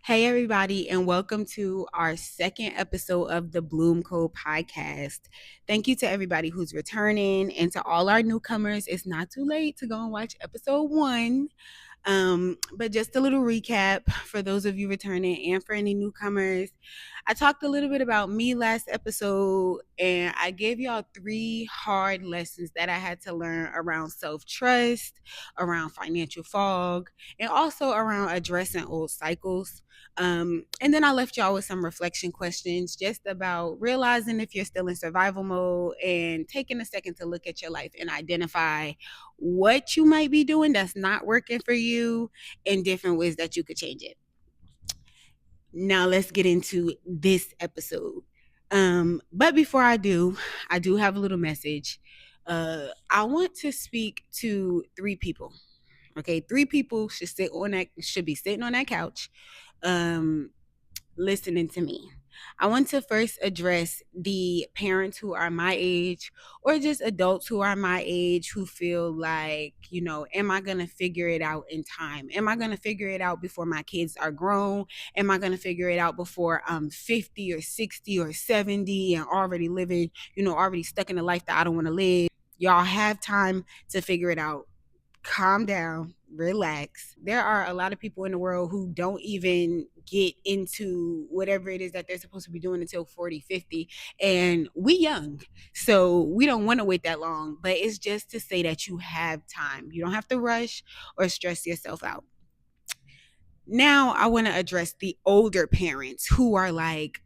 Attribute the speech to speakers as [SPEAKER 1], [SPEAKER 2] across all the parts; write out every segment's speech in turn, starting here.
[SPEAKER 1] Hey, everybody, and welcome to our second episode of the Bloom Code podcast. Thank you to everybody who's returning and to all our newcomers. It's not too late to go and watch episode one. But just a little recap for those of you returning and for any newcomers. I talked a little bit about me last episode, and I gave y'all three hard lessons that I had to learn around self trust, around financial fog, and also around addressing old cycles. And then I left y'all with some reflection questions just about realizing if you're still in survival mode and taking a second to look at your life and identify what you might be doing that's not working for you in different ways that you could change it. Now let's get into this episode. But before I do have a little message. I want to speak to three people. Okay, three people should be sitting on that couch, um, listening to me. I want to first address the parents who are my age or just adults who are my age who feel like, am I going to figure it out in time? Am I going to figure it out before my kids are grown? Am I going to figure it out before I'm 50 or 60 or 70 and already living, already stuck in a life that I don't want to live? Y'all have time to figure it out. Calm down, relax. There are a lot of people in the world who don't even get into whatever it is that they're supposed to be doing until 40, 50, and we young. So we don't want to wait that long, but it's just to say that you have time. You don't have to rush or stress yourself out. Now I want to address the older parents who are like,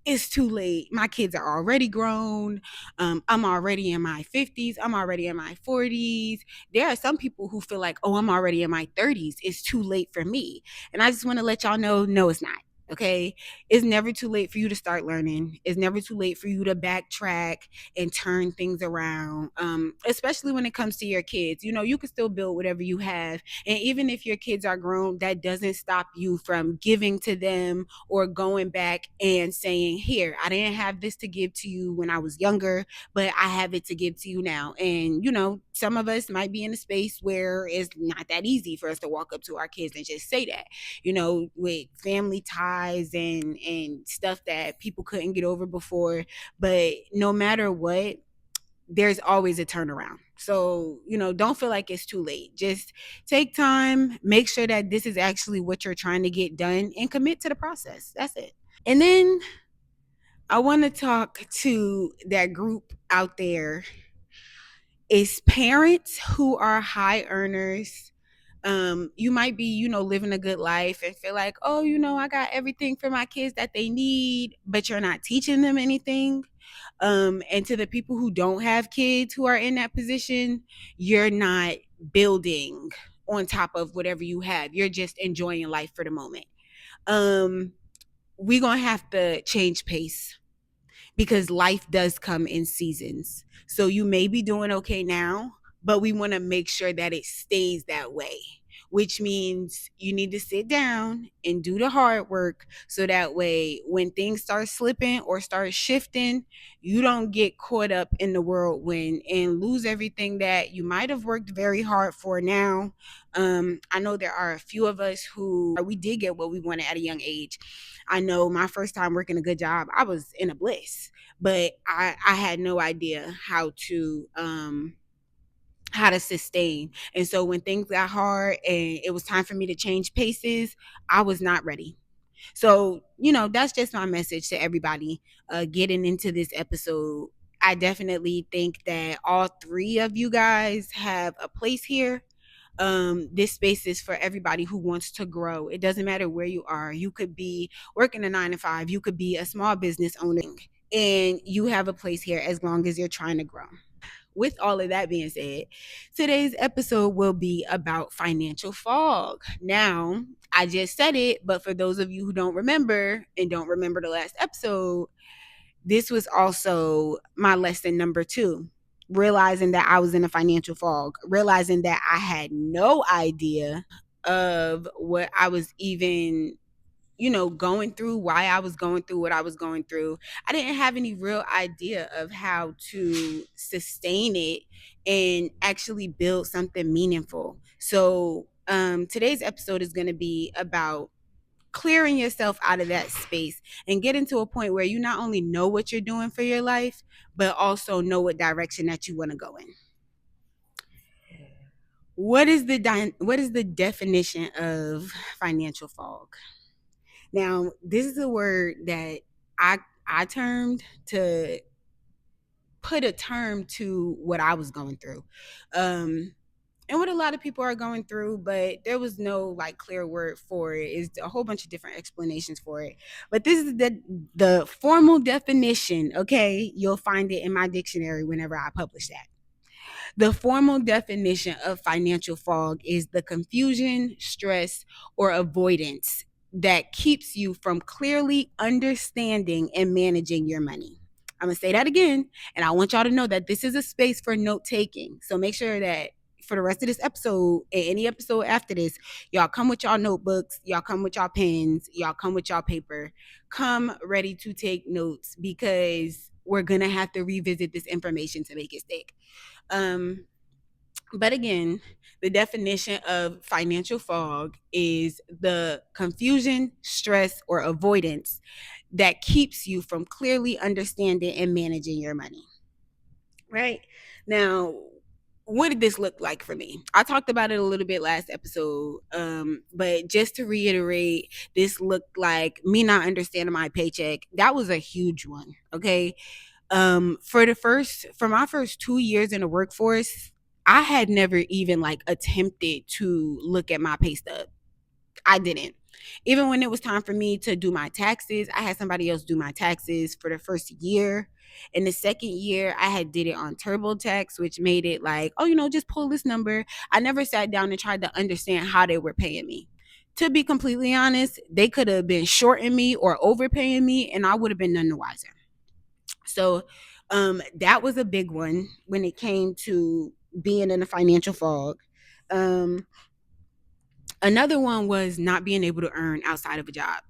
[SPEAKER 1] it's too late. My kids are already grown. I'm already in my 50s. I'm already in my 40s. There are some people who feel like, oh, I'm already in my 30s. It's too late for me. And I just want to let y'all know, no, it's not. Okay. It's never too late for you to start learning. It's never too late for you to backtrack and turn things around, especially when it comes to your kids. You can still build whatever you have. And even if your kids are grown, that doesn't stop you from giving to them or going back and saying, here, I didn't have this to give to you when I was younger, but I have it to give to you now. And, some of us might be in a space where it's not that easy for us to walk up to our kids and just say that, with family ties and stuff that people couldn't get over before. But no matter what, there's always a turnaround. So, don't feel like it's too late. Just take time, make sure that this is actually what you're trying to get done, and commit to the process. That's it. And then I want to talk to that group out there. It's parents who are high earners. You might be, living a good life and feel like, oh, I got everything for my kids that they need, but you're not teaching them anything. And to the people who don't have kids who are in that position, you're not building on top of whatever you have. You're just enjoying life for the moment. Um, we're gonna have to change pace because life does come in seasons. So you may be doing okay now, but we want to make sure that it stays that way, which means you need to sit down and do the hard work so that way when things start slipping or start shifting, you don't get caught up in the whirlwind and lose everything that you might have worked very hard for now. I know there are a few of us who we did get what we wanted at a young age. I know my first time working a good job, I was in a bliss, but I had no idea how to sustain. And so when things got hard and it was time for me to change paces, I was not ready. So, that's just my message to everybody getting into this episode. I definitely think that all three of you guys have a place here. This space is for everybody who wants to grow. It doesn't matter where you are. You could be working a 9 to 5, you could be a small business owner, and you have a place here as long as you're trying to grow. With all of that being said, today's episode will be about financial fog. Now, I just said it, but for those of you who don't remember and don't remember the last episode, this was also my lesson number 2. Realizing that I was in a financial fog, realizing that I had no idea of what I was even going through, why I was going through what I was going through. I didn't have any real idea of how to sustain it and actually build something meaningful. So, today's episode is going to be about clearing yourself out of that space and getting to a point where you not only know what you're doing for your life, but also know what direction that you want to go in. What is the definition of financial fog? Now, this is a word that I I termed to put a term to what I was going through. And what a lot of people are going through, but there was no like clear word for it. It's a whole bunch of different explanations for it. But this is the formal definition, okay? You'll find it in my dictionary whenever I publish that. The formal definition of financial fog is the confusion, stress, or avoidance that keeps you from clearly understanding and managing your money. I'm going to say that again, and I want y'all to know that this is a space for note taking. So make sure that for the rest of this episode and any episode after this, y'all come with y'all notebooks, y'all come with y'all pens, y'all come with y'all paper. Come ready to take notes because we're going to have to revisit this information to make it stick. Um, but again, the definition of financial fog is the confusion, stress, or avoidance that keeps you from clearly understanding and managing your money. Right? Now, what did this look like for me? I talked about it a little bit last episode, but just to reiterate, this looked like me not understanding my paycheck. That was a huge one. Okay, for my first 2 years in the workforce, I had never even like attempted to look at my pay stub. I didn't. Even when it was time for me to do my taxes, I had somebody else do my taxes for the first year. In the second year, I had did it on TurboTax, which made it like, oh, just pull this number. I never sat down and tried to understand how they were paying me. To be completely honest, they could have been shorting me or overpaying me, and I would have been none the wiser. So that was a big one when it came to being in a financial fog. Um, Another one was not being able to earn outside of a job,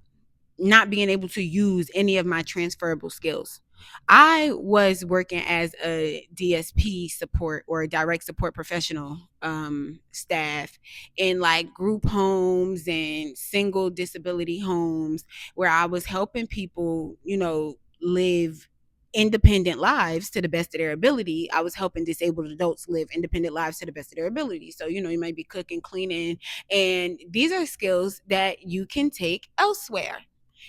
[SPEAKER 1] not being able to use any of my transferable skills. I was working as a DSP support or a direct support professional staff in like group homes and single disability homes where I was helping people, live independent lives to the best of their ability. I was helping disabled adults live independent lives to the best of their ability. So, you might be cooking, cleaning, and these are skills that you can take elsewhere.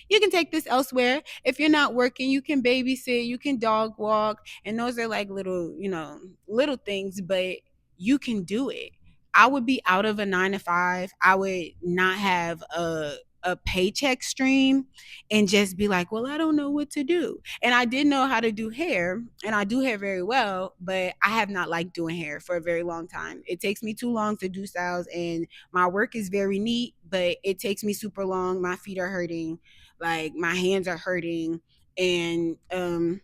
[SPEAKER 1] You can take this elsewhere. If you're not working, you can babysit, you can dog walk, and those are like little, little things, but you can do it. I would be out of a 9 to 5. I would not have a paycheck stream and just be like, well, I don't know what to do. And I did know how to do hair, and I do hair very well, but I have not liked doing hair for a very long time. It takes me too long to do styles, and my work is very neat, but it takes me super long. My feet are hurting, like my hands are hurting. And in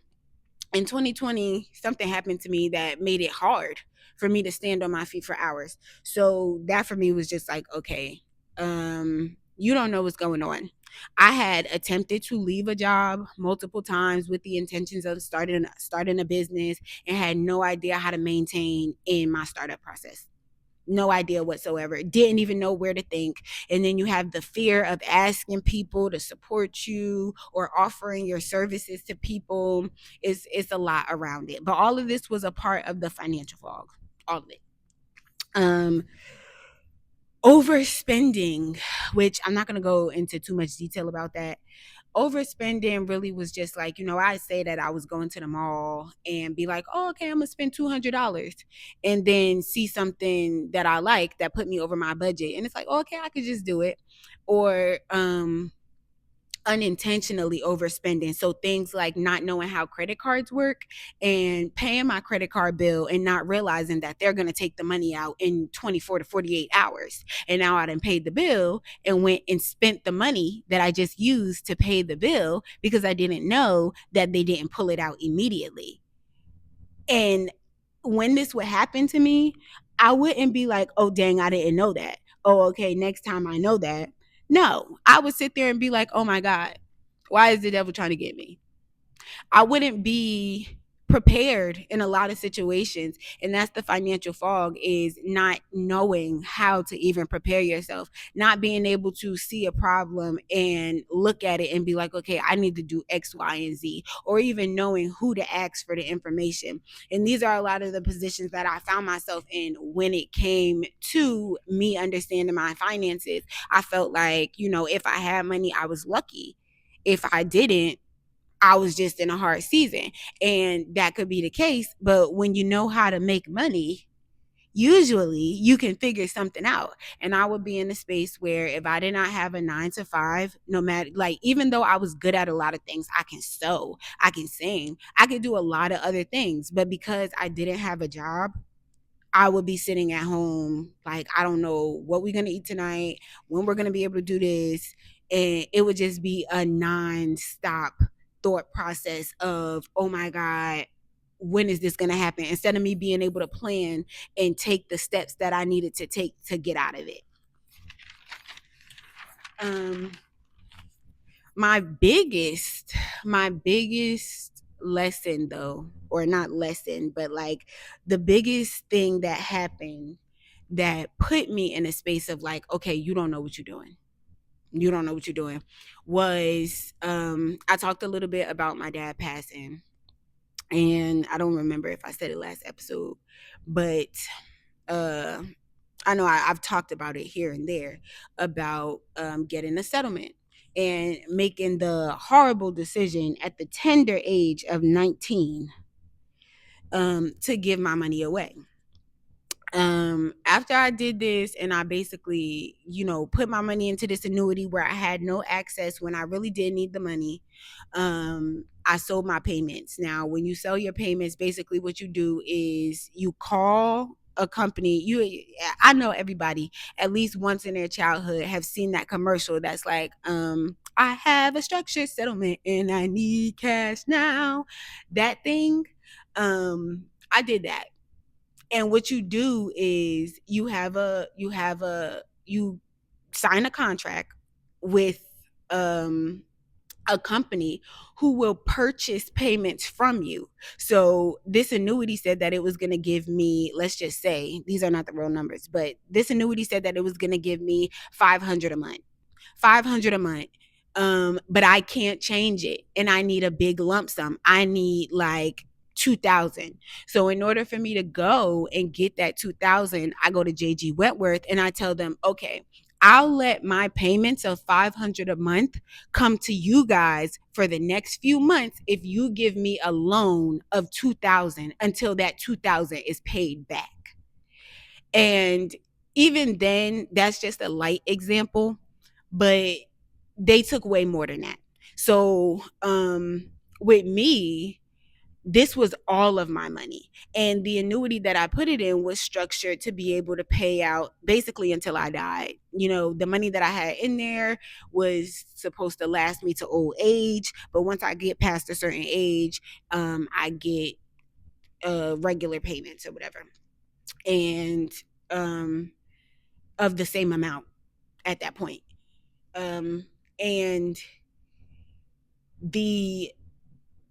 [SPEAKER 1] 2020, something happened to me that made it hard for me to stand on my feet for hours. So that for me was just like, okay, you don't know what's going on. I had attempted to leave a job multiple times with the intentions of starting a business, and had no idea how to maintain in my startup process. No idea whatsoever. Didn't even know where to think. And then you have the fear of asking people to support you or offering your services to people. It's a lot around it. But all of this was a part of the financial fog. All of it. Um Overspending, which I'm not going to go into too much detail about that. Overspending really was just like, I say that I was going to the mall and be like, oh, okay, I'm gonna spend $200, and then see something that I like that put me over my budget, and it's like, oh, okay, I could just do it. Or unintentionally overspending. So things like not knowing how credit cards work and paying my credit card bill and not realizing that they're going to take the money out in 24 to 48 hours. And now I done paid the bill and went and spent the money that I just used to pay the bill because I didn't know that they didn't pull it out immediately. And when this would happen to me, I wouldn't be like, oh, dang, I didn't know that. Oh, okay, next time I know that. No, I would sit there and be like, oh my God, why is the devil trying to get me? I wouldn't be prepared in a lot of situations, and that's the financial fog, is not knowing how to even prepare yourself, not being able to see a problem and look at it and be like, okay, I need to do X, Y, and Z, or even knowing who to ask for the information. And these are a lot of the positions that I found myself in when it came to me understanding my finances. I felt like, if I had money, I was lucky. If I didn't, I was just in a hard season. And that could be the case. But when you know how to make money, usually you can figure something out. And I would be in a space where if I did not have a 9 to 5, no matter, like, even though I was good at a lot of things, I can sew, I can sing, I could do a lot of other things. But because I didn't have a job, I would be sitting at home, like, I don't know what we're going to eat tonight, when we're going to be able to do this. And it would just be a nonstop thought process of, oh my God, when is this going to happen? Instead of me being able to plan and take the steps that I needed to take to get out of it. My biggest lesson, though, or not lesson, but like the biggest thing that happened that put me in a space of like, okay, you don't know what you're doing. You don't know what you're doing. Was I talked a little bit about my dad passing, and I don't remember if I said it last episode, but uh I know I've talked about it here and there about getting a settlement and making the horrible decision at the tender age of 19 to give my money away. After I did this and I basically, put my money into this annuity where I had no access when I really did need the money, I sold my payments. Now, when you sell your payments, basically what you do is you call a company. I know everybody at least once in their childhood have seen that commercial that's like, I have a structured settlement and I need cash now. That thing, I did that. And what you do is you sign a contract with um a company who will purchase payments from you. So this annuity said that it was going to give me, let's just say, these are not the real numbers, but this annuity said that it was going to give me 500 a month. 500 a month. But I can't change it and I need a big lump sum. I need like 2,000. So in order for me to go and get that 2,000, I go to JG Wentworth and I tell them, okay, I'll let my payments of 500 a month come to you guys for the next few months if you give me a loan of 2,000 until that 2,000 is paid back. And even then, that's just a light example, but they took way more than that. So with me, this was all of my money. And the annuity that I put it in was structured to be able to pay out basically until I died. The money that I had in there was supposed to last me to old age. But once I get past a certain age, I get regular payments or whatever. And of the same amount at that point. And the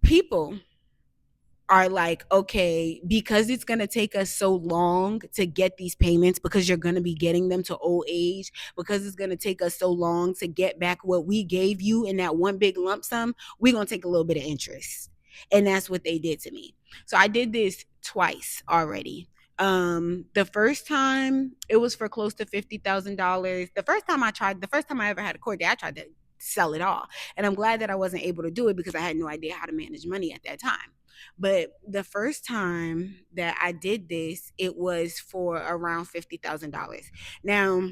[SPEAKER 1] people are like, okay, because it's going to take us so long to get these payments, because you're going to be getting them to old age, because it's going to take us so long to get back what we gave you in that one big lump sum, we're going to take a little bit of interest. And that's what they did to me. So I did this twice already. The first time it was for close to $50,000. The first time I ever had a court date, I tried to sell it all. And I'm glad that I wasn't able to do it because I had no idea how to manage money at that time. But the first time that I did this, it was for around $50,000. Now,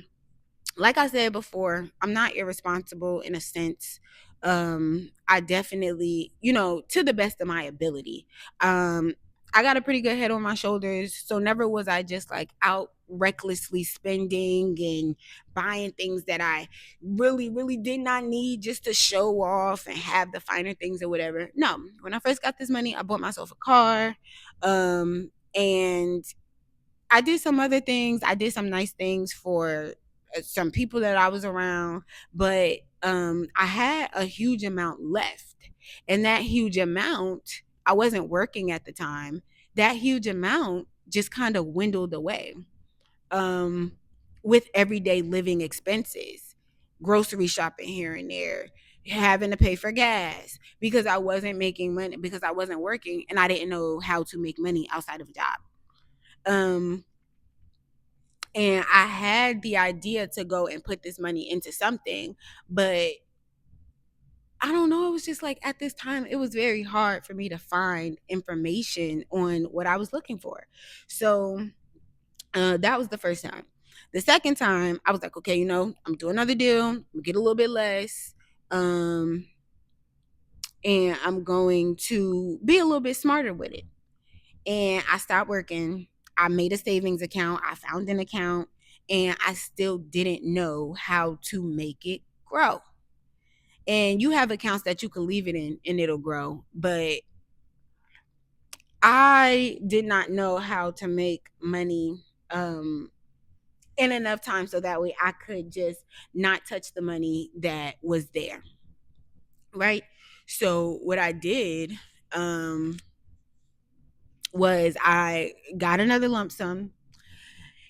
[SPEAKER 1] like I said before, I'm not irresponsible in a sense. I definitely, to the best of my ability. I got a pretty good head on my shoulders, so never was I just like out recklessly spending and buying things that I really, really did not need just to show off and have the finer things or whatever. No, when I first got this money, I bought myself a car, and I did some other things. I did some nice things for some people that I was around, but I had a huge amount left. And that huge amount I wasn't working at the time, that huge amount just kind of dwindled away. Um, with everyday living expenses, grocery shopping here and there, having to pay for gas because I wasn't making money, because I wasn't working and I didn't know how to make money outside of a job. Um, and I had the idea to go and put this money into something, but I don't know. It was just like at this time, it was very hard for me to find information on what I was looking for. So that was the first time. The second time, I was like, okay, I'm doing another deal. I'm gonna get a little bit less. Um, and I'm going to be a little bit smarter with it. And I stopped working. I made a savings account. I found an account, and I still didn't know how to make it grow. And you have accounts that you can leave it in and it'll grow. But I did not know how to make money in enough time so that way I could just not touch the money that was there. Right. So what I did was I got another lump sum.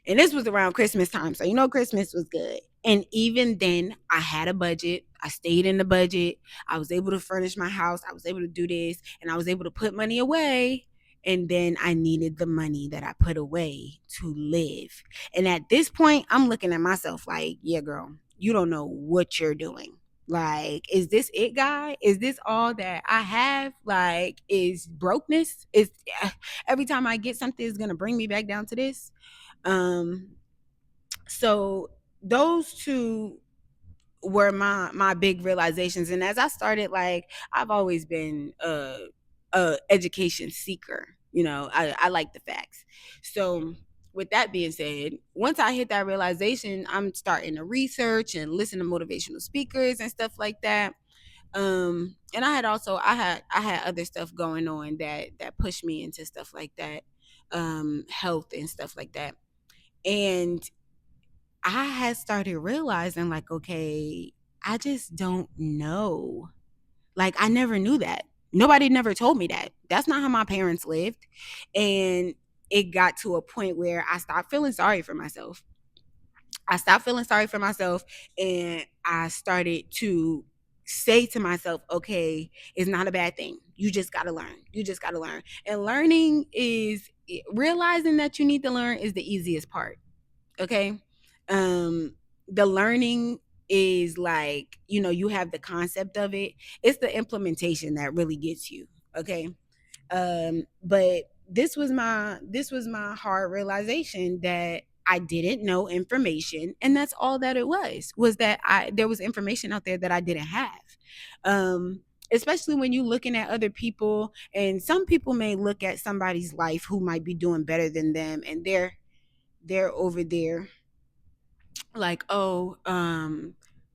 [SPEAKER 1] And this was around Christmas time. So, Christmas was good. And even then, I had a budget. I stayed in the budget. I was able to furnish my house. I was able to do this. And I was able to put money away. And then I needed the money that I put away to live. And at this point, I'm looking at myself like, yeah, girl, you don't know what you're doing. Like, is this it, guy? Is this all that I have? Like, is brokenness? Is every time I get something is gonna bring me back down to this? Um, so those two were my big realizations. And as I started, like, I've always been a education seeker. I like the facts. So with that being said, once I hit that realization, I'm starting to research and listen to motivational speakers and stuff like that. And I had other stuff going on that pushed me into stuff like that, health and stuff like that. And I had started realizing, like, okay, I just don't know. Like, I never knew that. Nobody never told me that. That's not how my parents lived. And it got to a point where I stopped feeling sorry for myself. I stopped feeling sorry for myself, and I started to say to myself, okay, it's not a bad thing. You just got to learn. You just got to learn. And learning is realizing that you need to learn is the easiest part. Okay. The learning is like, you have the concept of it. It's the implementation that really gets you. Okay. But this was my hard realization that I didn't know information, and that's all that it was that there was information out there that I didn't have. um Especially when you're looking at other people, and some people may look at somebody's life who might be doing better than them, and they're over there like, oh,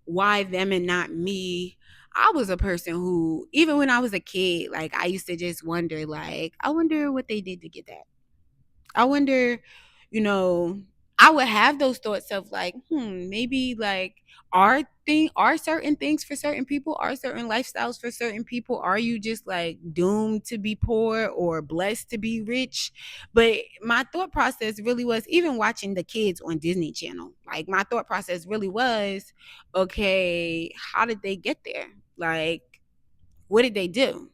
[SPEAKER 1] why them and not me? I was a person who, even when I was a kid, like, I used to just wonder, like, I wonder what they did to get that. I wonder, you know, I would have those thoughts of like, maybe like, are certain things for certain people, are certain lifestyles for certain people, are you just like doomed to be poor or blessed to be rich? But my thought process really was, even watching the kids on Disney Channel, like, my thought process really was, okay, how did they get there? Like, what did they do?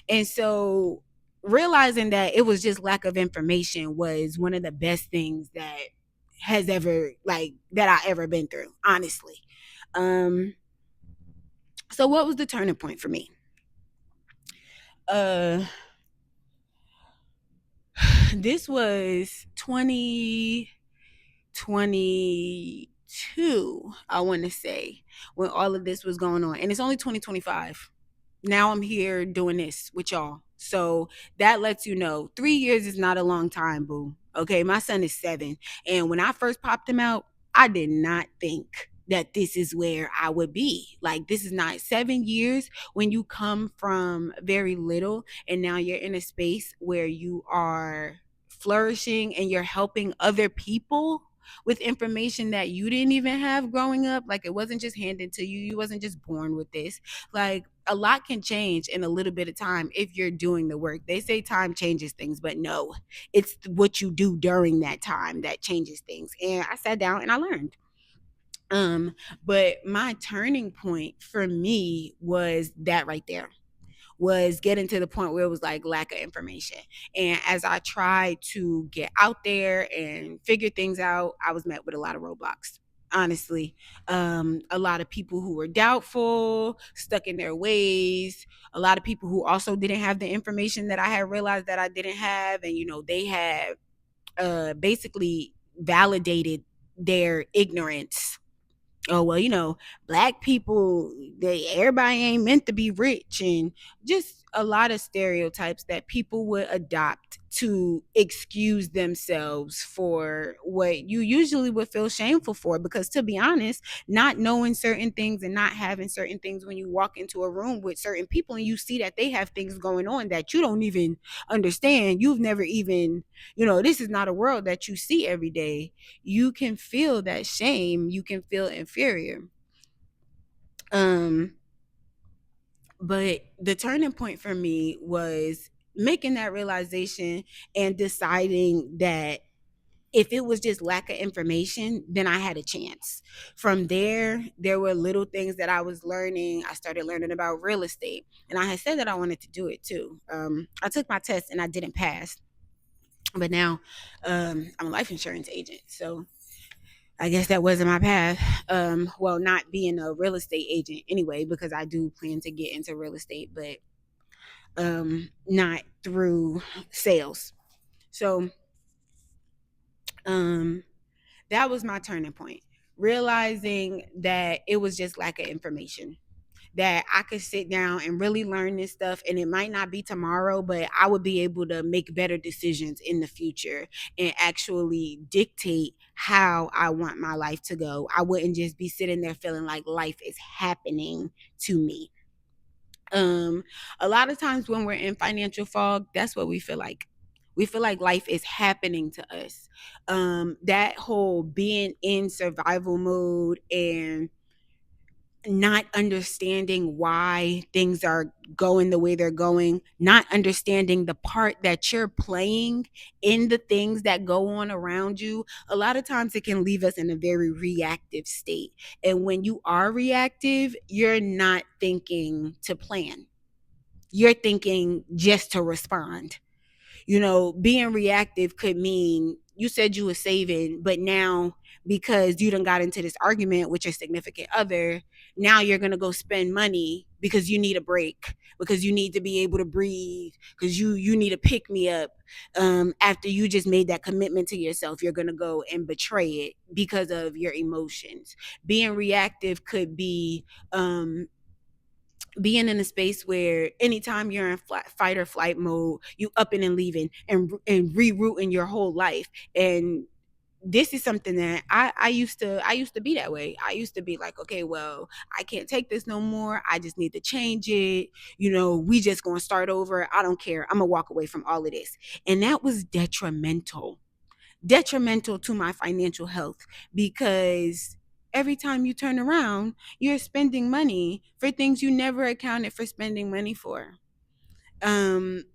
[SPEAKER 1] And so realizing that it was just lack of information was one of the best things that has ever, like, that I ever been through, honestly. Um so what was the turning point for me? Uh this was 2022, I want to say, when all of this was going on. And it's only 2025. Now I'm here doing this with y'all. So that lets you know 3 years is not a long time, boo. Okay, my son is 7. And when I first popped him out, I did not think that this is where I would be. Like, this is not 7 years when you come from very little and now you're in a space where you are flourishing and you're helping other people. with information that you didn't even have growing up. Like, it wasn't just handed to you. You wasn't just born with this. Like, a lot can change in a little bit of time if you're doing the work. They say time changes things, but no, it's what you do during that time that changes things. And I sat down and I learned. But my turning point for me was that right there, was getting to the point where it was like lack of information. And as I tried to get out there and figure things out, I was met with a lot of roadblocks. Honestly, a lot of people who were doubtful, stuck in their ways, a lot of people who also didn't have the information that I had realized that I didn't have. And, they had basically validated their ignorance. Oh, well, black people, everybody ain't meant to be rich, and just a lot of stereotypes that people would adopt to excuse themselves for what you usually would feel shameful for. Because, to be honest, not knowing certain things and not having certain things, when you walk into a room with certain people and you see that they have things going on that you don't even understand, you've never even, this is not a world that you see every day, you can feel that shame, you can feel inferior. um but the turning point for me was making that realization and deciding that if it was just lack of information, then I had a chance. From there were little things that I was learning. I started learning about real estate, and I had said that I wanted to do it too. I took my test and I didn't pass, but now I'm a life insurance agent, so I guess that wasn't my path. Well, not being a real estate agent anyway, because I do plan to get into real estate, but not through sales. So um, that was my turning point, realizing that it was just lack of information, that I could sit down and really learn this stuff, and it might not be tomorrow, but I would be able to make better decisions in the future and actually dictate how I want my life to go. I wouldn't just be sitting there feeling like life is happening to me. um a lot of times when we're in financial fog, that's what we feel like. We feel like life is happening to us. That whole being in survival mode and not understanding why things are going the way they're going, not understanding the part that you're playing in the things that go on around you. A lot of times it can leave us in a very reactive state. And when you are reactive, you're not thinking to plan, you're thinking just to respond. Being reactive could mean you said you were saving, but now because you done got into this argument with your significant other, now you're gonna go spend money because you need a break, because you need to be able to breathe, because you need to pick me up. After you just made that commitment to yourself, you're gonna go and betray it because of your emotions. Being reactive could be being in a space where anytime you're in fight or flight mode, you up and leaving and rerouting your whole life. And this is something that I used to be that way. I used to be like, okay, well, I can't take this no more. I just need to change it. We just gonna start over. I don't care. I'm gonna walk away from all of this. And that was detrimental to my financial health, because every time you turn around, you're spending money for things you never accounted for spending money for. Um,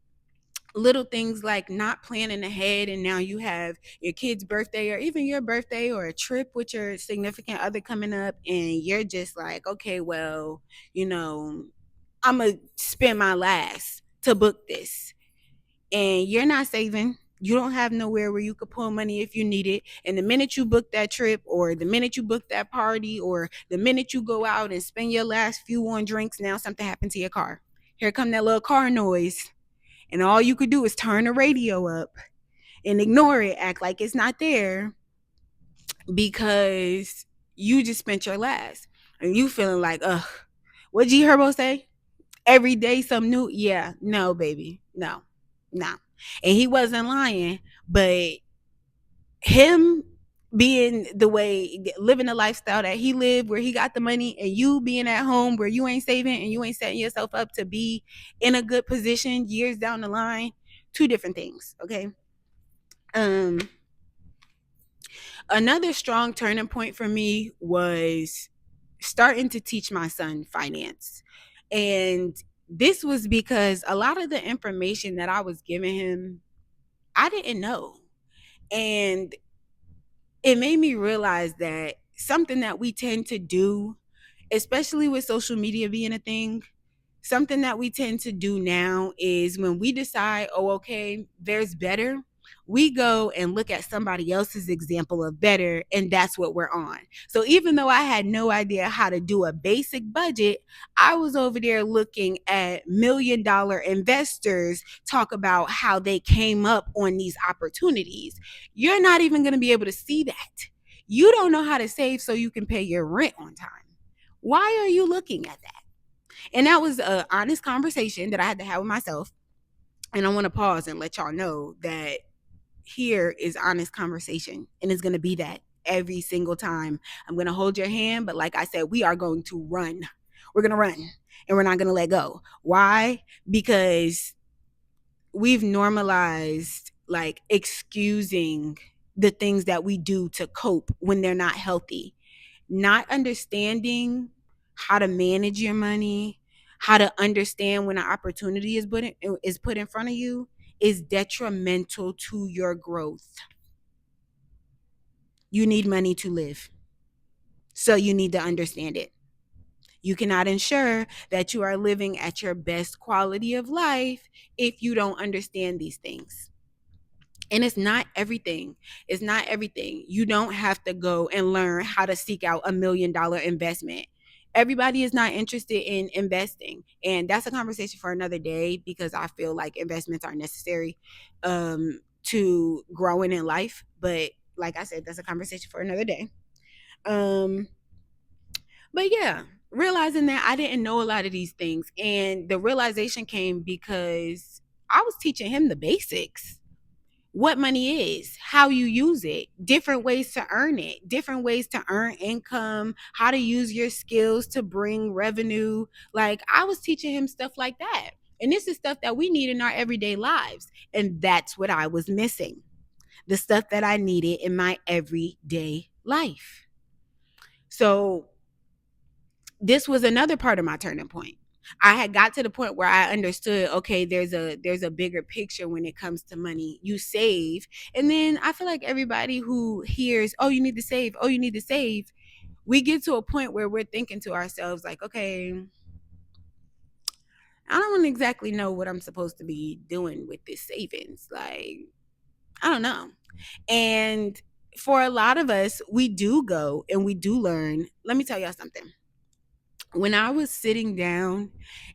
[SPEAKER 1] Little things like not planning ahead, and now you have your kid's birthday or even your birthday or a trip with your significant other coming up, and you're just like, okay, well, I'm gonna spend my last to book this, and you're not saving. You don't have nowhere where you could pull money if you need it. And the minute you book that trip, or the minute you book that party, or the minute you go out and spend your last few on drinks, now something happened to your car. Here come that little car noise. And all you could do is turn the radio up and ignore it, act like it's not there, because you just spent your last. And you feeling like, ugh, what G Herbo say? Every day something new. Yeah, no, baby. No, no. And he wasn't lying, but him being the way, living the lifestyle that he lived, where he got the money, and you being at home where you ain't saving and you ain't setting yourself up to be in a good position years down the line, two different things. Okay. um Another strong turning point for me was starting to teach my son finance. And this was because a lot of the information that I was giving him, I didn't know. And it made me realize that something that we tend to do, especially with social media being a thing, something that we tend to do now is when we decide, oh, okay, there's better, we go and look at somebody else's example of better, and that's what we're on. So even though I had no idea how to do a basic budget, I was over there looking at $1 million investors talk about how they came up on these opportunities. You're not even going to be able to see that. You don't know how to save so you can pay your rent on time. Why are you looking at that? And that was an honest conversation that I had to have with myself. And I want to pause and let y'all know that here is honest conversation. And it's going to be that every single time. I'm going to hold your hand. But like I said, we are going to run. We're going to run and we're not going to let go. Why? Because we've normalized like excusing the things that we do to cope when they're not healthy, not understanding how to manage your money, how to understand when an opportunity is put in front of you is detrimental to your growth. You need money to live. So you need to understand it. You cannot ensure that you are living at your best quality of life if you don't understand these things. And it's not everything. It's not everything. You don't have to go and learn how to seek out $1 million investment. Everybody is not interested in investing. And that's a conversation for another day because I feel like investments are necessary to growing in life. But like I said, that's a conversation for another day. Um, but yeah, realizing that I didn't know a lot of these things. And the realization came because I was teaching him the basics, what money is, how you use it, different ways to earn it, different ways to earn income, how to use your skills to bring revenue. Like I was teaching him stuff like that. And this is stuff that we need in our everyday lives. And that's what I was missing. The stuff that I needed in my everyday life. So this was another part of my turning point. I had got to the point where I understood, okay, there's a bigger picture when it comes to money. You save, and then I feel like everybody who hears, oh, you need to save, oh, you need to save, we get to a point where we're thinking to ourselves like, okay, I don't exactly know what I'm supposed to be doing with this savings. Like, I don't know. And for a lot of us, we do go and we do learn. Let me tell y'all something. When I was sitting down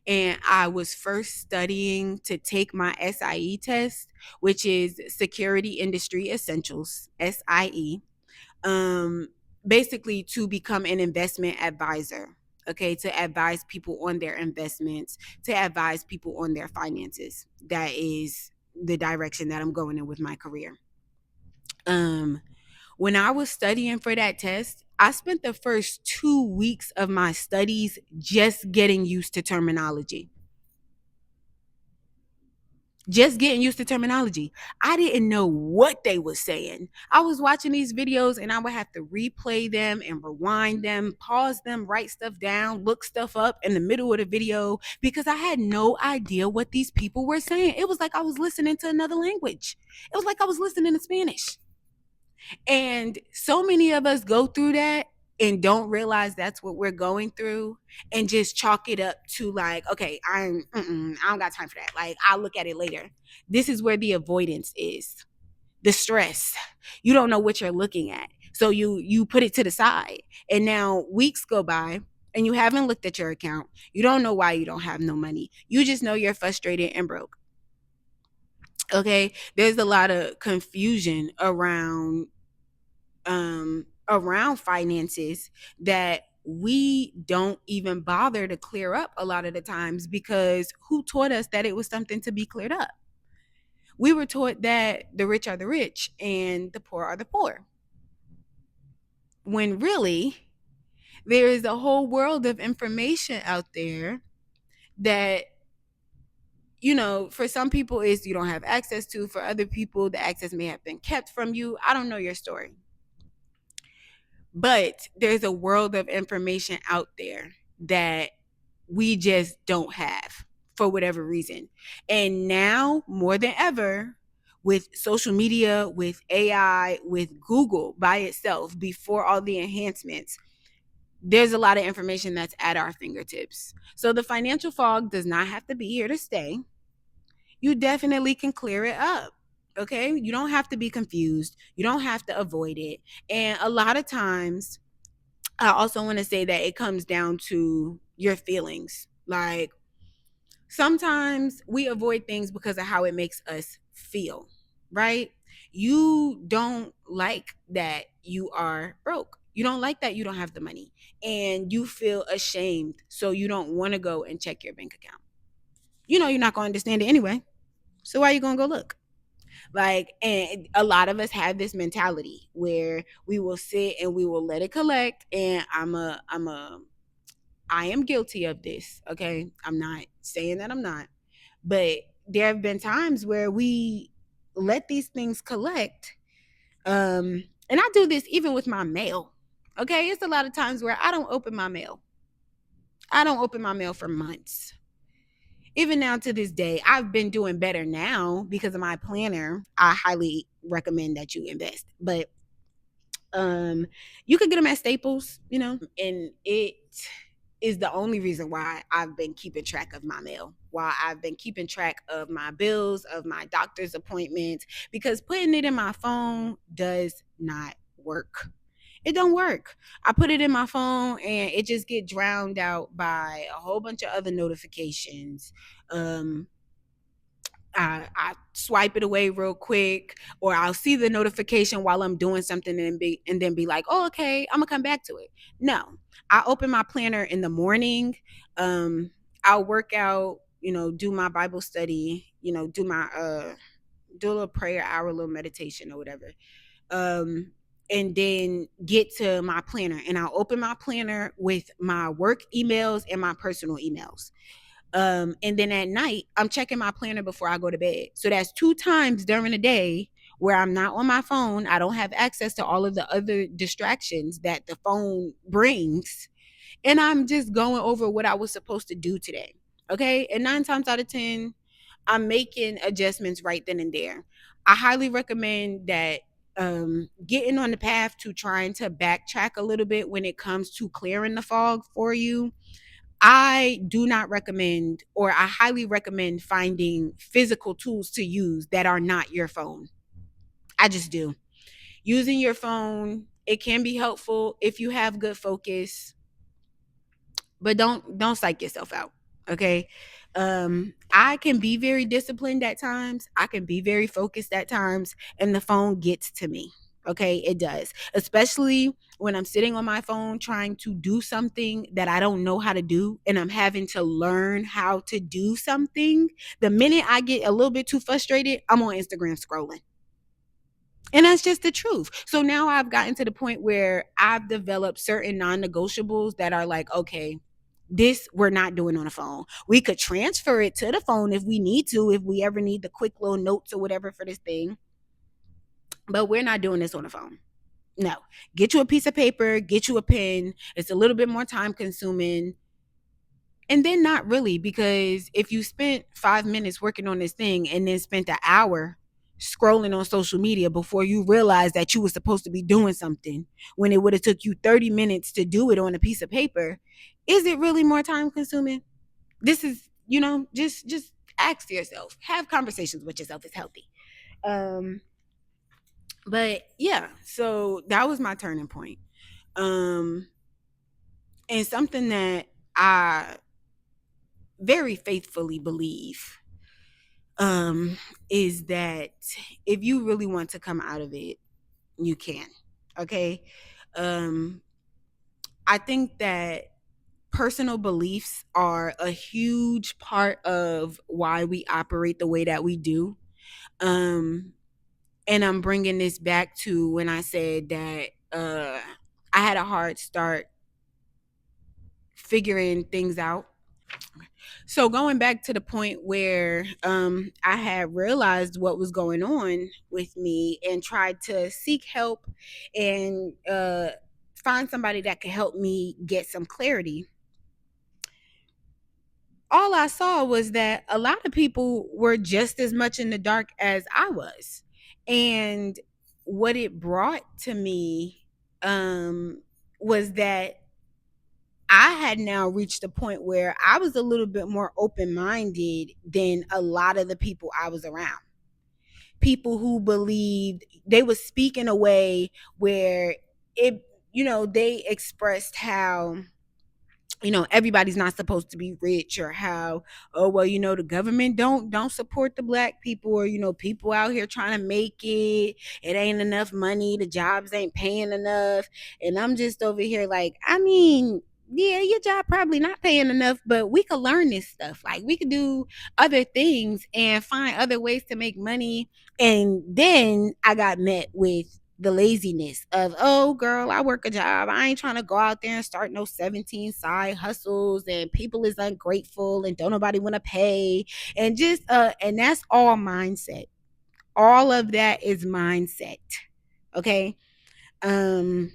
[SPEAKER 1] and I was first studying to take my SIE test, which is Security Industry Essentials, SIE, um, basically to become an investment advisor, okay, to advise people on their investments, to advise people on their finances. That is the direction that I'm going in with my career. Um, when I was studying for that test, I spent the first 2 weeks of my studies just getting used to terminology. Just getting used to terminology. I didn't know what they were saying. I was watching these videos and I would have to replay them and rewind them, pause them, write stuff down, look stuff up in the middle of the video because I had no idea what these people were saying. It was like I was listening to another language. It was like I was listening to Spanish. And so many of us go through that and don't realize that's what we're going through and just chalk it up to like, okay, I don't got time for that. Like, I'll look at it later. This is where the avoidance is. The stress. You don't know what you're looking at. So you put it to the side. And now weeks go by and you haven't looked at your account. You don't know why you don't have no money. You just know you're frustrated and broke. Okay? There's a lot of confusion around finances that we don't even bother to clear up a lot of the times because who taught us that it was something to be cleared up? We were taught that the rich are the rich and the poor are the poor. When really, there is a whole world of information out there that, for some people is you don't have access to. For other people, the access may have been kept from you. I don't know your story. But there's a world of information out there that we just don't have for whatever reason. And now more than ever, with social media, with AI, with Google by itself, before all the enhancements, there's a lot of information that's at our fingertips. So the financial fog does not have to be here to stay. You definitely can clear it up. Okay? You don't have to be confused. You don't have to avoid it. And a lot of times, I also want to say that it comes down to your feelings. Like, sometimes we avoid things because of how it makes us feel, right? You don't like that you are broke. You don't like that you don't have the money, and you feel ashamed. So you don't want to go and check your bank account. You know, you're not going to understand it anyway. So why are you going to go look? Like, and a lot of us have this mentality where we will sit and we will let it collect. And I am guilty of this. Okay. I'm not saying that I'm not, but there have been times where we let these things collect. And I do this even with my mail. Okay. It's a lot of times where I don't open my mail. I don't open my mail for months. Even now to this day, I've been doing better now because of my planner. I highly recommend that you invest. But you could get them at Staples, and it is the only reason why I've been keeping track of my mail, why I've been keeping track of my bills, of my doctor's appointments, because putting it in my phone does not work. It don't work. I put it in my phone and it just get drowned out by a whole bunch of other notifications. um I swipe it away real quick, or I'll see the notification while I'm doing something and then be like, oh, okay, I'm gonna come back to it. No, I open my planner in the morning. I'll work out, do my Bible study, do a little prayer hour, a little meditation or whatever. Um, and then get to my planner, and I'll open my planner with my work emails and my personal emails. And then at night, I'm checking my planner before I go to bed. So that's two times during the day where I'm not on my phone. I don't have access to all of the other distractions that the phone brings. And I'm just going over what I was supposed to do today. Okay. And 9 times out of 10, I'm making adjustments right then and there. I highly recommend that getting on the path to trying to backtrack a little bit when it comes to clearing the fog for you. I do not recommend, or I highly recommend finding physical tools to use that are not your phone. I just do. Using your phone, it can be helpful if you have good focus, but don't psych yourself out. Okay. I can be very disciplined at times. I can be very focused at times, and the phone gets to me. Okay, it does. Especially when I'm sitting on my phone trying to do something that I don't know how to do, and I'm having to learn how to do something. The minute I get a little bit too frustrated, I'm on Instagram scrolling. And that's just the truth. So now I've gotten to the point where I've developed certain non-negotiables that are like, okay, this we're not doing on a phone. We could transfer it to the phone if we need to, if we ever need the quick little notes or whatever for this thing. But we're not doing this on the phone. No. Get you a piece of paper, get you a pen. It's a little bit more time consuming. And then not really, because if you spent 5 minutes working on this thing and then spent an hour scrolling on social media before you realized that you were supposed to be doing something when it would have took you 30 minutes to do it on a piece of paper, is it really more time consuming? This is, just ask yourself. Have conversations with yourself. It's healthy. Um, but yeah, so that was my turning point. Um, and something that I very faithfully believe is that if you really want to come out of it, you can. Okay. Um, I think that personal beliefs are a huge part of why we operate the way that we do. Um, and I'm bringing this back to when I said that I had a hard start figuring things out. So going back to the point where I had realized what was going on with me and tried to seek help and find somebody that could help me get some clarity, all I saw was that a lot of people were just as much in the dark as I was. And what it brought to me was that I had now reached a point where I was a little bit more open minded than a lot of the people I was around. People who believed they would speak in a way where it, they expressed how everybody's not supposed to be rich, or how, oh well, the government don't support the black people, or people out here trying to make it ain't enough money, the jobs ain't paying enough. And I'm just over here like, I mean, yeah, your job probably not paying enough, but we could learn this stuff. Like, we could do other things and find other ways to make money. And then I got met with the laziness of, oh girl, I work a job, I ain't trying to go out there and start no 17 side hustles, and people is ungrateful and don't nobody want to pay. And just and that's all mindset. All of that is mindset. Okay. um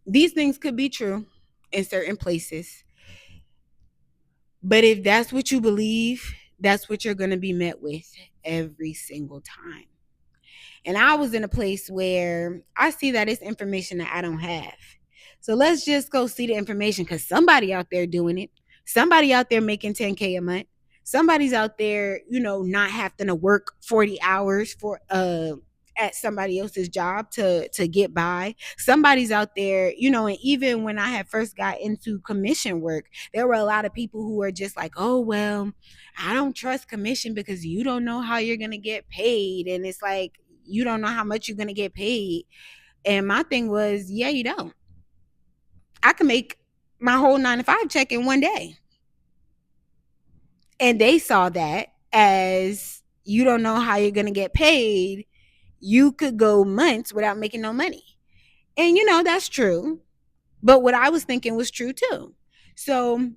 [SPEAKER 1] these things could be true in certain places, but if that's what you believe, that's what you're going to be met with every single time. And I was in a place where I see that it's information that I don't have. So let's just go see the information, because somebody out there doing it. Somebody out there making 10K a month. Somebody's out there, not having to work 40 hours for at somebody else's job to get by. Somebody's out there, and even when I had first got into commission work, there were a lot of people who were just like, oh well, I don't trust commission because you don't know how you're gonna get paid. And it's like, you don't know how much you're gonna get paid. And my thing was, yeah, you don't. I can make my whole 9 to 5 check in one day. And they saw that as, you don't know how you're gonna get paid. You could go months without making no money. And that's true. But what I was thinking was true too. So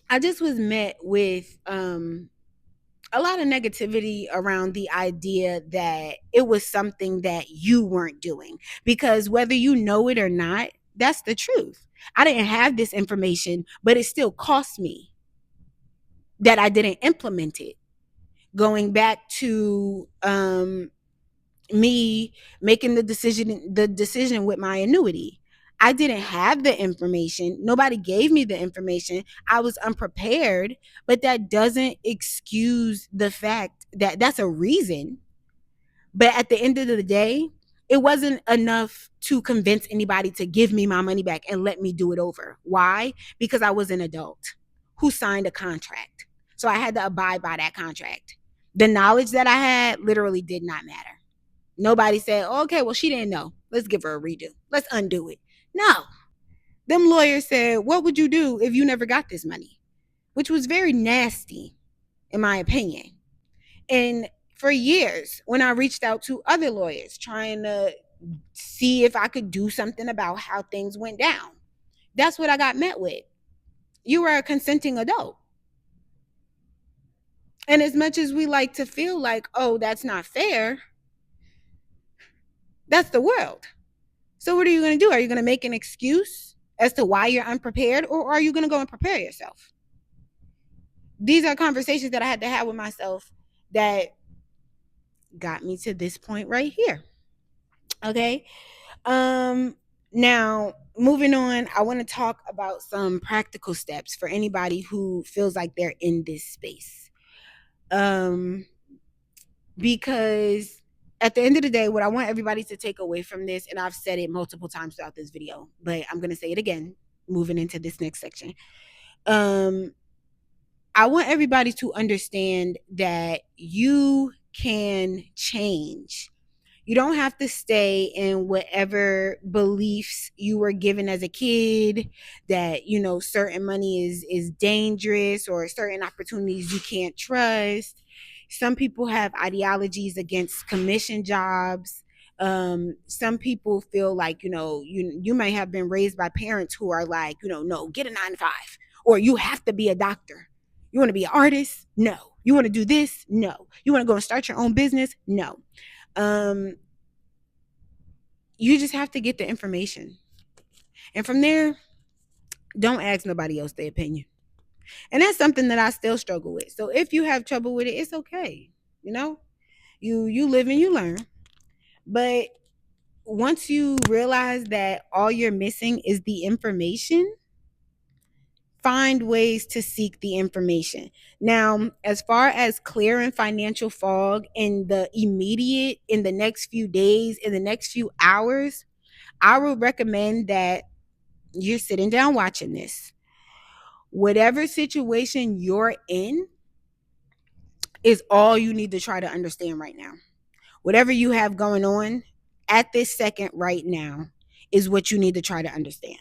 [SPEAKER 1] I just was met with a lot of negativity around the idea that it was something that you weren't doing, because whether you know it or not, that's the truth. I didn't have this information, but it still cost me that I didn't implement it. Going back to me making the decision with my annuity. I didn't have the information. Nobody gave me the information. I was unprepared, but that doesn't excuse the fact that that's a reason. But at the end of the day, it wasn't enough to convince anybody to give me my money back and let me do it over. Why? Because I was an adult who signed a contract. So I had to abide by that contract. The knowledge that I had literally did not matter. Nobody said, oh, okay, well, she didn't know. Let's give her a redo. Let's undo it. No. Them lawyers said, what would you do if you never got this money? Which was very nasty, in my opinion. And for years, when I reached out to other lawyers trying to see if I could do something about how things went down, that's what I got met with. You were a consenting adult. And as much as we like to feel like, oh, that's not fair, that's the world. So what are you going to do? Are you going to make an excuse as to why you're unprepared, or are you going to go and prepare yourself? These are conversations that I had to have with myself that got me to this point right here. Okay. Now moving on, I want to talk about some practical steps for anybody who feels like they're in this space. Because at the end of the day, what I want everybody to take away from this, and I've said it multiple times throughout this video, but I'm going to say it again, moving into this next section. I want everybody to understand that you can change. You don't have to stay in whatever beliefs you were given as a kid, that, certain money is dangerous, or certain opportunities you can't trust. Some people have ideologies against commission jobs. Some people feel like, you might have been raised by parents who are like, no, get a 9 to 5, or you have to be a doctor. You want to be an artist? No. You want to do this? No. You want to go and start your own business? No. You just have to get the information. And from there, don't ask nobody else their opinion. And that's something that I still struggle with. So if you have trouble with it, it's okay. You know, you live and you learn. But once you realize that all you're missing is the information, find ways to seek the information. Now, as far as clearing financial fog in the immediate, in the next few days, in the next few hours, I would recommend that you're sitting down watching this. Whatever situation you're in is all you need to try to understand right now. Whatever you have going on at this second right now is what you need to try to understand.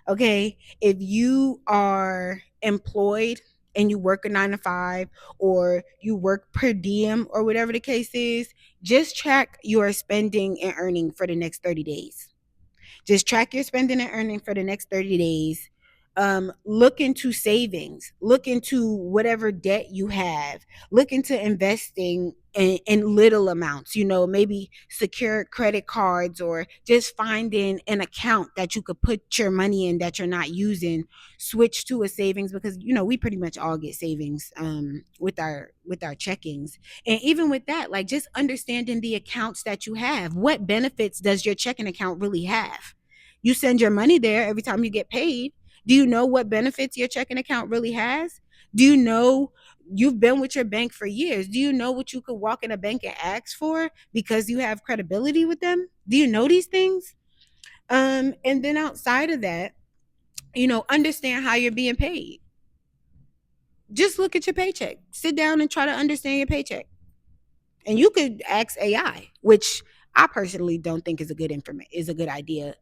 [SPEAKER 1] Okay? If you are employed and you work a 9 to 5, or you work per diem, or whatever the case is, just track your spending and earning for the next 30 days. Just track your spending and earning for the next 30 days. Look into savings, look into whatever debt you have, look into investing in little amounts, maybe secure credit cards, or just finding an account that you could put your money in that you're not using. Switch to a savings, because we pretty much all get savings with our checkings. And even with that, like, just understanding the accounts that you have. What benefits does your checking account really have? You send your money there every time you get paid. Do you know what benefits your checking account really has? Do you know, you've been with your bank for years? Do you know what you could walk in a bank and ask for because you have credibility with them? Do you know these things? And then outside of that, understand how you're being paid. Just look at your paycheck. Sit down and try to understand your paycheck. And you could ask AI, which I personally don't think is a good idea,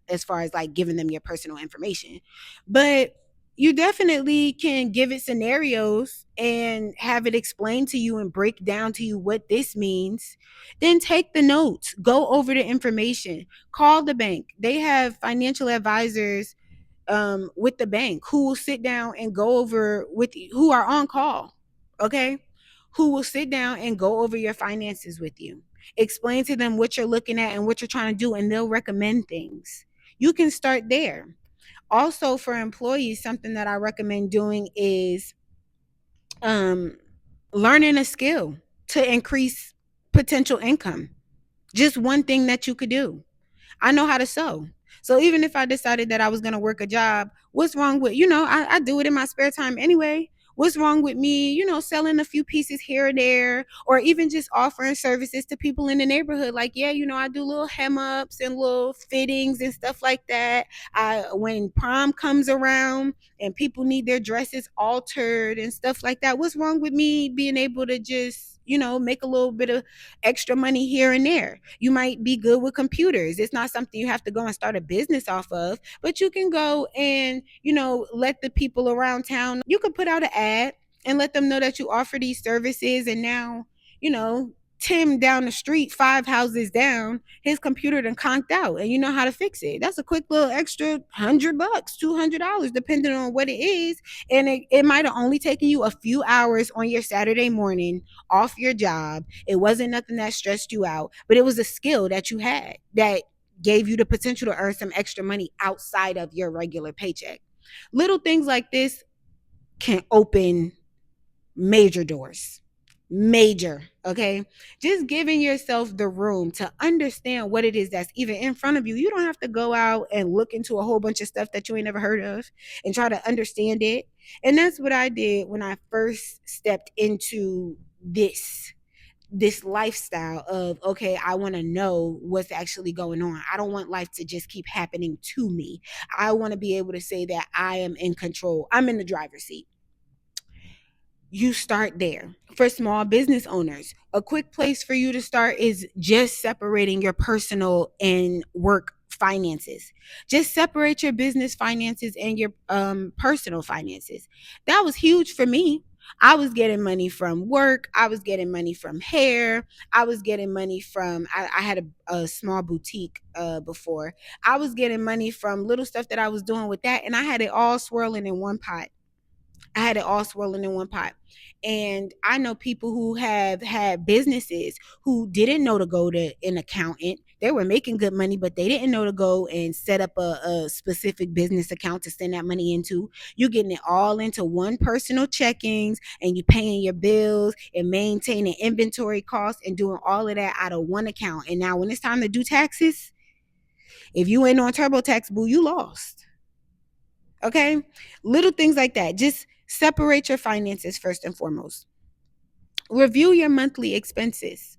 [SPEAKER 1] as far as like giving them your personal information. But you definitely can give it scenarios and have it explain to you and break down to you what this means. Then take the notes, go over the information, call the bank. They have financial advisors with the bank who will sit down and go over with you, who are on call, okay? Who will sit down and go over your finances with you. Explain to them what you're looking at and what you're trying to do, and they'll recommend things. You can start there. Also, for employees, something that I recommend doing is um, learning a skill to increase potential income. Just one thing that you could do. I know how to sew. So even if I decided that I was going to work a job, what's wrong with, I do it in my spare time anyway. What's wrong with me, selling a few pieces here or there, or even just offering services to people in the neighborhood? Like, yeah, I do little hem ups and little fittings and stuff like that. When prom comes around and people need their dresses altered and stuff like that, what's wrong with me being able to just, make a little bit of extra money here and there? You might be good with computers. It's not something you have to go and start a business off of, but you can go and, let the people around town, you could put out an ad and let them know that you offer these services. And now, you know, Tim down the street, 5 houses down, his computer done conked out and you know how to fix it. That's a quick little extra $100, $200, depending on what it is. And it might have only taken you a few hours on your Saturday morning off your job. It wasn't nothing that stressed you out, but it was a skill that you had that gave you the potential to earn some extra money outside of your regular paycheck. Little things like this can open major doors. Major, okay? Just giving yourself the room to understand what it is that's even in front of you. You don't have to go out and look into a whole bunch of stuff that you ain't never heard of and try to understand it. And that's what I did when I first stepped into this lifestyle of, okay, I want to know what's actually going on. I don't want life to just keep happening to me. I want to be able to say that I am in control. I'm in the driver's seat. You start there. For small business owners, a quick place for you to start is just separating your personal and work finances. Just separate your business finances and your personal finances. That was huge for me. I was getting money from work. I was getting money from hair. I was getting money from, I had a small boutique before. I was getting money from little stuff that I was doing with that. And I had it all swirling in one pot. I had it all swirling in one pot. And I know people who have had businesses who didn't know to go to an accountant, They were making good money, but they didn't know to go and set up a specific business account to send that money into. You're getting it all into one personal checkings, and you paying your bills and maintaining inventory costs and doing all of that out of one account. And now when it's time to do taxes, if you ain't on TurboTax, boo, you lost. Okay? Little things like that. Just separate your finances first and foremost. Review your monthly expenses.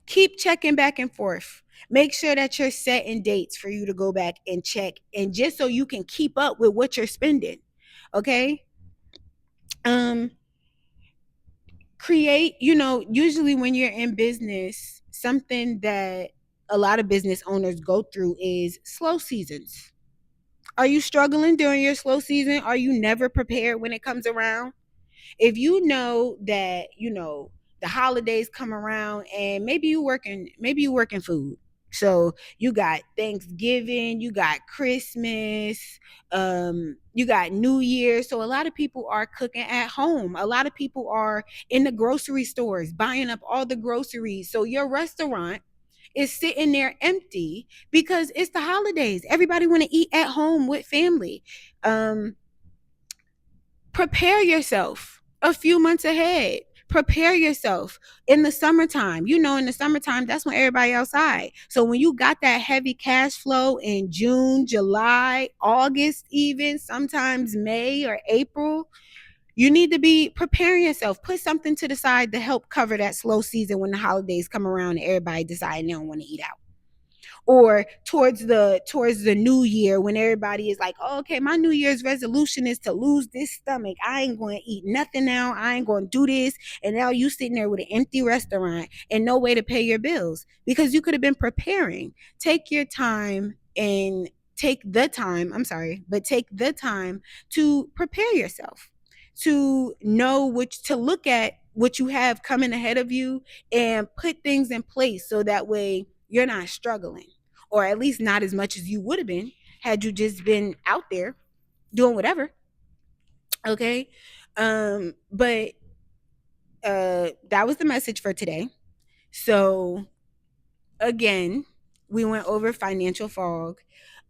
[SPEAKER 1] Keep checking back and forth. Make sure that you're setting dates for you to go back and check, and just so you can keep up with what you're spending. Okay? Um Create, usually when you're in business, something that a lot of business owners go through is slow seasons. Are you struggling during your slow season? Are you never prepared when it comes around? If you know that, the holidays come around, and maybe you working food. So you got Thanksgiving, you got Christmas, you got New Year. So a lot of people are cooking at home. A lot of people are in the grocery stores buying up all the groceries. So your restaurant is sitting there empty because it's the holidays. Everybody want to eat at home with family. Um, Prepare yourself a few months ahead. Prepare yourself in the summertime. In the summertime, that's when everybody outside. So when you got that heavy cash flow in June, July, August, even sometimes May or April, you need to be preparing yourself. Put something to the side to help cover that slow season when the holidays come around and everybody decide they don't want to eat out, or towards the new year when everybody is like, oh, okay, my New Year's resolution is to lose this stomach. I ain't going to eat nothing now. I ain't going to do this. And now you sitting there with an empty restaurant and no way to pay your bills because you could have been preparing. Take your time and take the time, I'm sorry, but take the time to prepare yourself, to know which to look at what you have coming ahead of you and put things in place so that way you're not struggling, or at least not as much as you would have been had you just been out there doing whatever. Okay. But that was the message for today. So again, we went over financial fog.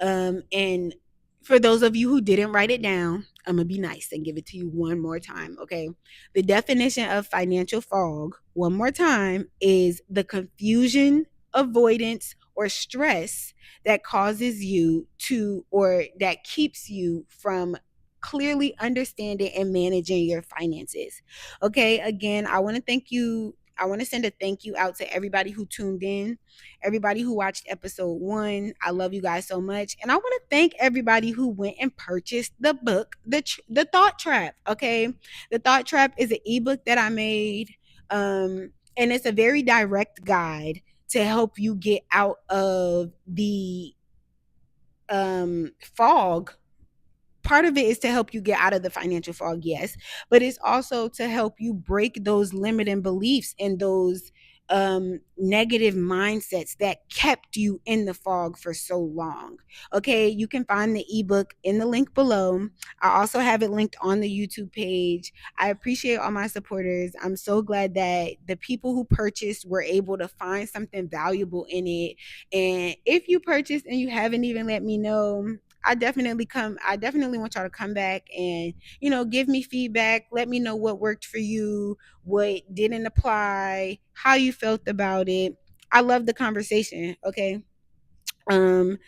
[SPEAKER 1] And for those of you who didn't write it down, I'm going to be nice and give it to you one more time. Okay. The definition of financial fog, one more time, is the confusion, avoidance, or stress that causes you to, or that keeps you from clearly understanding and managing your finances. Okay. Again, I want to thank you. I want to send a thank you out to everybody who tuned in, everybody who watched episode 1. I love you guys so much. And I want to thank everybody who went and purchased the book, the Thought Trap. Okay. The Thought Trap is an ebook that I made. And it's a very direct guide to help you get out of the fog. Part of it is to help you get out of the financial fog, yes, but it's also to help you break those limiting beliefs and those negative mindsets that kept you in the fog for so long. Okay, you can find the ebook in the link below. I also have it linked on the YouTube page. I appreciate all my supporters. I'm so glad that the people who purchased were able to find something valuable in it. And if you purchased and you haven't even let me know, I definitely want y'all to come back and, give me feedback. Let me know what worked for you, what didn't apply, how you felt about it. I love the conversation. Okay. Um,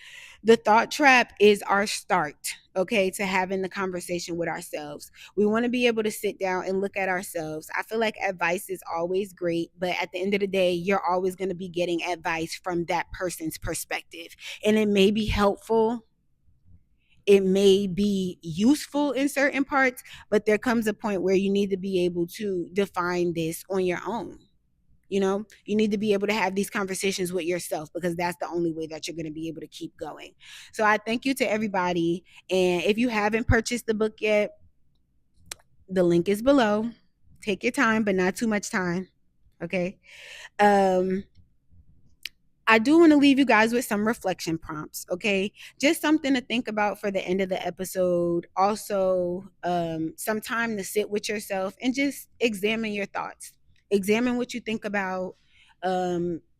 [SPEAKER 1] the thought trap is our start, okay, to having the conversation with ourselves. We want to be able to sit down and look at ourselves. I feel like advice is always great, but at the end of the day, you're always going to be getting advice from that person's perspective. And it may be helpful, it may be useful in certain parts, but there comes a point where you need to be able to define this on your own. You need to be able to have these conversations with yourself because that's the only way that you're going to be able to keep going. So I thank you to everybody. And if you haven't purchased the book yet, the link is below. Take your time, but not too much time. Okay. Um, I do want to leave you guys with some reflection prompts, okay? Just something to think about for the end of the episode. Also, some time to sit with yourself and just examine your thoughts. Examine what you think about.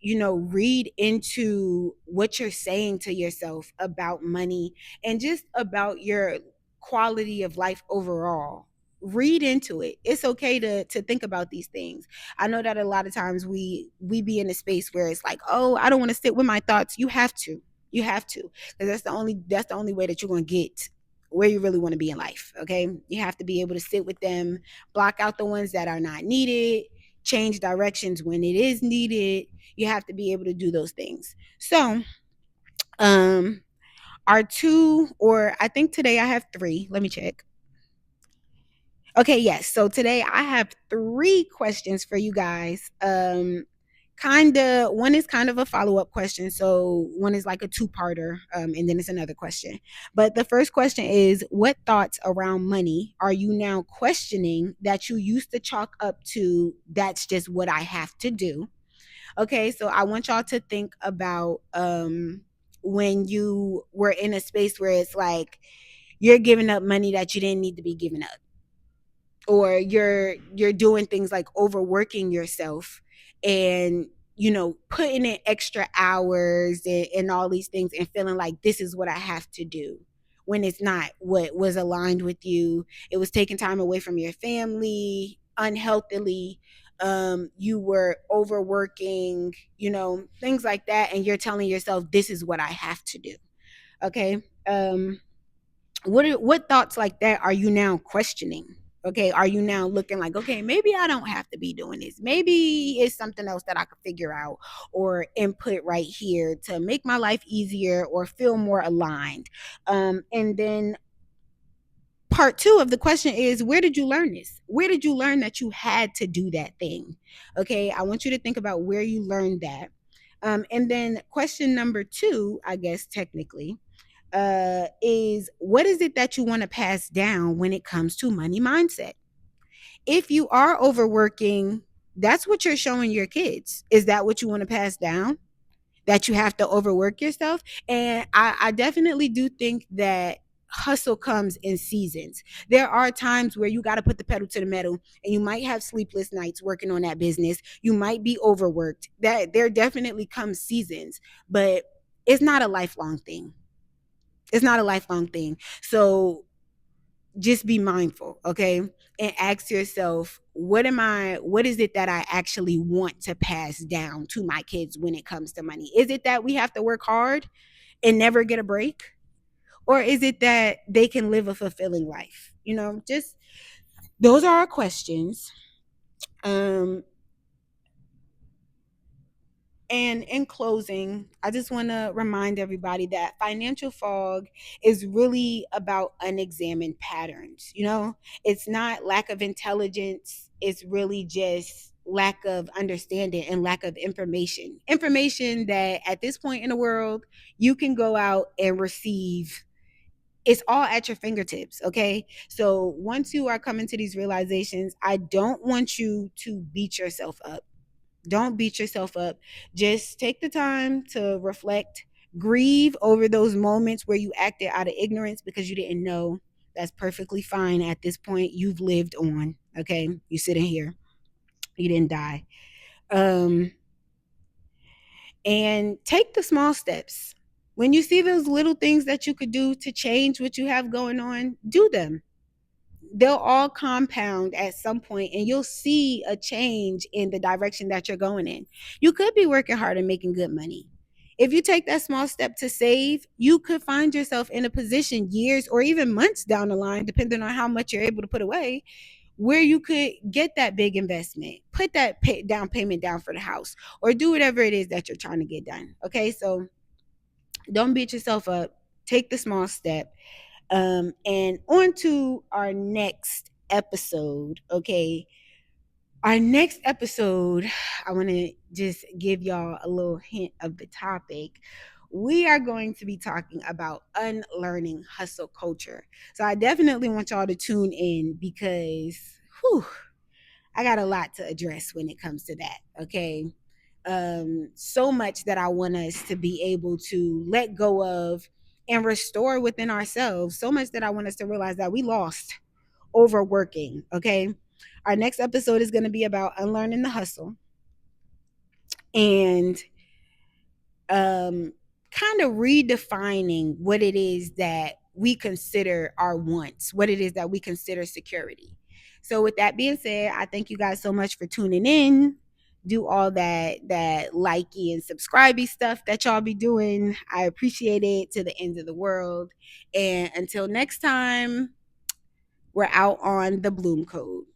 [SPEAKER 1] read into what you're saying to yourself about money and just about your quality of life overall. Read into it. It's okay to think about these things. I know that a lot of times we be in a space where it's like, oh, I don't want to sit with my thoughts. You have to, because that's the only way that you're going to get where you really want to be in life. Okay, you have to be able to sit with them, block out the ones that are not needed, change directions when it is needed. You have to be able to do those things. So um our two, or I think today I have three, let me check. Okay, yes. So today I have three questions for you guys. Kind of, one is kind of a follow-up question. So one is like a two-parter, and then it's another question. But the first question is, what thoughts around money are you now questioning that you used to chalk up to that's just what I have to do? Okay, so I want y'all to think about when you were in a space where it's like you're giving up money that you didn't need to be giving up, or you're doing things like overworking yourself and putting in extra hours and all these things and feeling like this is what I have to do when it's not what was aligned with you. It was taking time away from your family unhealthily. You were overworking, things like that, and you're telling yourself this is what I have to do. Okay. What thoughts like that are you now questioning? Okay, are you now looking like, okay, maybe I don't have to be doing this, maybe it's something else that I could figure out or input right here to make my life easier or feel more aligned? And then part two of the question is, where did you learn this? Where did you learn that you had to do that thing? Okay, I want you to think about where you learned that. And then question number two, I guess technically, is what is it that you want to pass down when it comes to money mindset? If you are overworking, that's what you're showing your kids. Is that what you want to pass down? That you have to overwork yourself? And I definitely do think that hustle comes in seasons. There are times where you got to put the pedal to the metal, and you might have sleepless nights working on that business. You might be overworked. That there definitely comes seasons, but it's not a lifelong thing. It's not a lifelong thing. So just be mindful, okay? And ask yourself, what is it that I actually want to pass down to my kids when it comes to money? Is it that we have to work hard and never get a break? Or is it that they can live a fulfilling life? Just those are our questions. Um, And in closing, I just want to remind everybody that financial fog is really about unexamined patterns. It's not lack of intelligence, it's really just lack of understanding and lack of information. Information that at this point in the world, you can go out and receive. It's all at your fingertips, okay? So once you are coming to these realizations, I don't want you to beat yourself up. Don't beat yourself up. Just take the time to reflect, grieve over those moments where you acted out of ignorance because you didn't know. That's perfectly fine at this point. You've lived on, okay? You're sitting here. You didn't die. Um, and take the small steps. When you see those little things that you could do to change what you have going on, do them. They'll all compound at some point and you'll see a change in the direction that you're going in. You could be working hard and making good money. If you take that small step to save, you could find yourself in a position years or even months down the line, depending on how much you're able to put away, where you could get that big investment, put that down payment down for the house, or do whatever it is that you're trying to get done. Okay, so don't beat yourself up. Take the small step. And on to our next episode. Okay. Our next episode, I want to just give y'all a little hint of the topic. We are going to be talking about unlearning hustle culture. So I definitely want y'all to tune in because whew, I got a lot to address when it comes to that. Okay. So much that I want us to be able to let go of and restore within ourselves. So much that I want us to realize that we lost overworking. Okay. Our next episode is going to be about unlearning the hustle. and kind of redefining what it is that we consider our wants, what it is that we consider security. So with that being said, I thank you guys so much for tuning in. Do all that likey and subscribey stuff that y'all be doing. I appreciate it to the ends of the world. And until next time, we're out on the Bloom Code.